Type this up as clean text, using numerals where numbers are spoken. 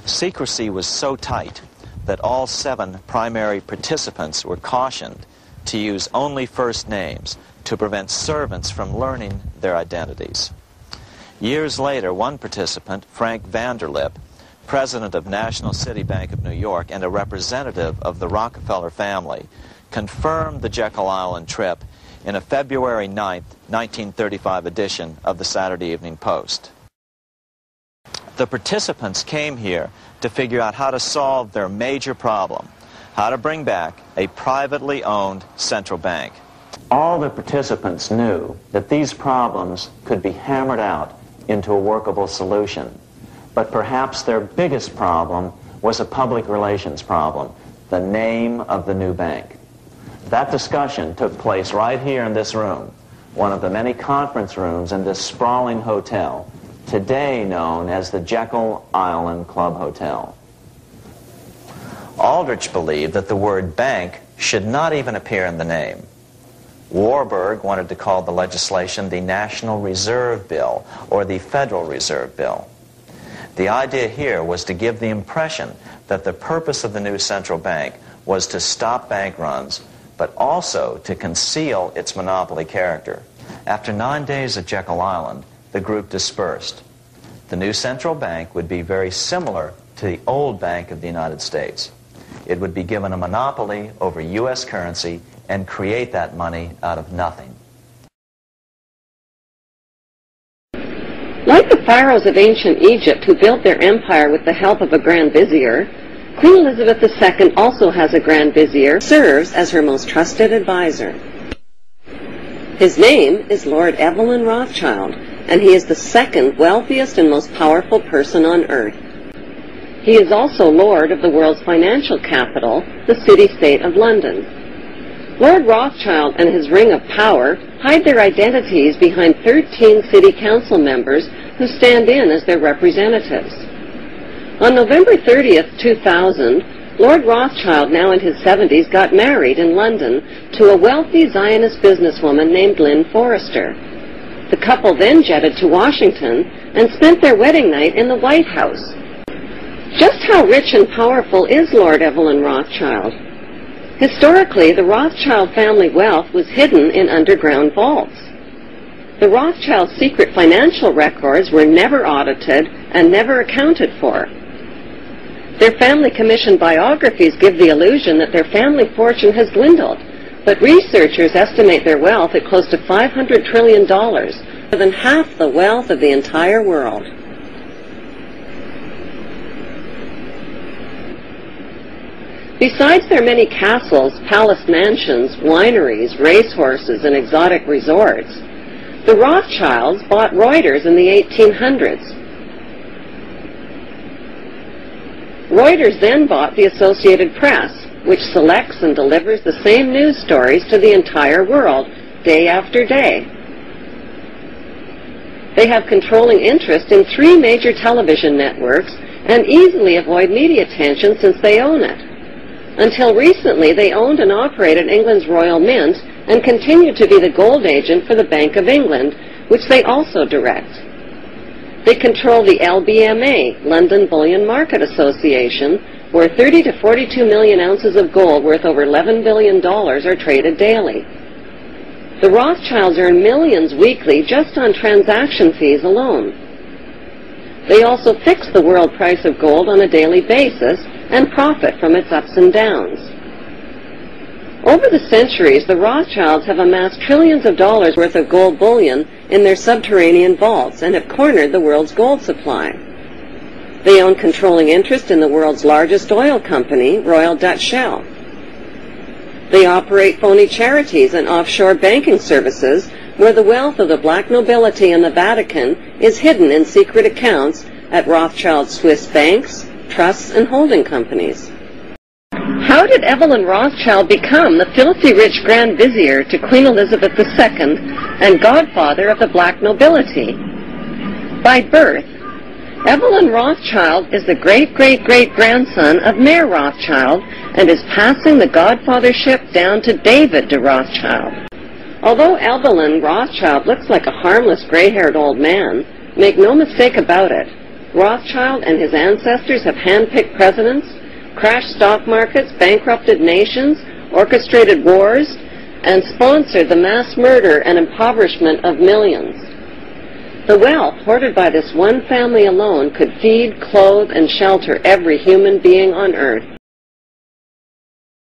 Secrecy was so tight that all 7 primary participants were cautioned to use only first names to prevent servants from learning their identities. Years later, one participant, Frank Vanderlip, president of National City Bank of New York and a representative of the Rockefeller family, confirmed the Jekyll Island trip in a February 9, 1935 edition of the Saturday Evening Post. The participants came here to figure out how to solve their major problem, how to bring back a privately owned central bank. All the participants knew that these problems could be hammered out into a workable solution. But perhaps their biggest problem was a public relations problem, the name of the new bank. That discussion took place right here in this room, one of the many conference rooms in this sprawling hotel, today known as the Jekyll Island Club Hotel. Aldrich believed that the word bank should not even appear in the name. Warburg wanted to call the legislation the National Reserve Bill or the Federal Reserve Bill. The idea here was to give the impression that the purpose of the new central bank was to stop bank runs, but also to conceal its monopoly character. After 9 days at Jekyll Island, the group dispersed. The new central bank would be very similar to the old Bank of the United States. It would be given a monopoly over U.S. currency and create that money out of nothing. Like the pharaohs of ancient Egypt who built their empire with the help of a grand vizier, Queen Elizabeth II also has a grand vizier who serves as her most trusted advisor. His name is Lord Evelyn Rothschild, and he is the second wealthiest and most powerful person on earth. He is also Lord of the world's financial capital, the city-state of London. Lord Rothschild and his ring of power hide their identities behind 13 city council members who stand in as their representatives. On November 30th, 2000, Lord Rothschild, now in his 70s, got married in London to a wealthy Zionist businesswoman named Lynn Forrester. The couple then jetted to Washington and spent their wedding night in the White House. Just how rich and powerful is Lord Evelyn Rothschild? Historically, the Rothschild family wealth was hidden in underground vaults. The Rothschilds' secret financial records were never audited and never accounted for. Their family-commissioned biographies give the illusion that their family fortune has dwindled, but researchers estimate their wealth at close to $500 trillion, more than half the wealth of the entire world. Besides their many castles, palace mansions, wineries, racehorses, and exotic resorts, the Rothschilds bought Reuters in the 1800s. Reuters then bought the Associated Press, which selects and delivers the same news stories to the entire world, day after day. They have controlling interest in 3 major television networks and easily avoid media attention since they own it. Until recently, they owned and operated England's Royal Mint and continue to be the gold agent for the Bank of England, which they also direct. They control the LBMA, London Bullion Market Association, where 30 to 42 million ounces of gold worth over $11 billion are traded daily. The Rothschilds earn millions weekly just on transaction fees alone. They also fix the world price of gold on a daily basis and profit from its ups and downs. Over the centuries, the Rothschilds have amassed trillions of dollars worth of gold bullion in their subterranean vaults and have cornered the world's gold supply. They own controlling interest in the world's largest oil company, Royal Dutch Shell. They operate phony charities and offshore banking services where the wealth of the black nobility and the Vatican is hidden in secret accounts at Rothschild Swiss banks, trusts, and holding companies. How did Evelyn Rothschild become the filthy rich Grand Vizier to Queen Elizabeth II and godfather of the black nobility? By birth, Evelyn Rothschild is the great-great-great-grandson of Mayor Rothschild and is passing the godfathership down to David de Rothschild. Although Evelyn Rothschild looks like a harmless gray-haired old man, make no mistake about it, Rothschild and his ancestors have handpicked presidents, crashed stock markets, bankrupted nations, orchestrated wars, and sponsored the mass murder and impoverishment of millions. The wealth hoarded by this one family alone could feed, clothe, and shelter every human being on earth.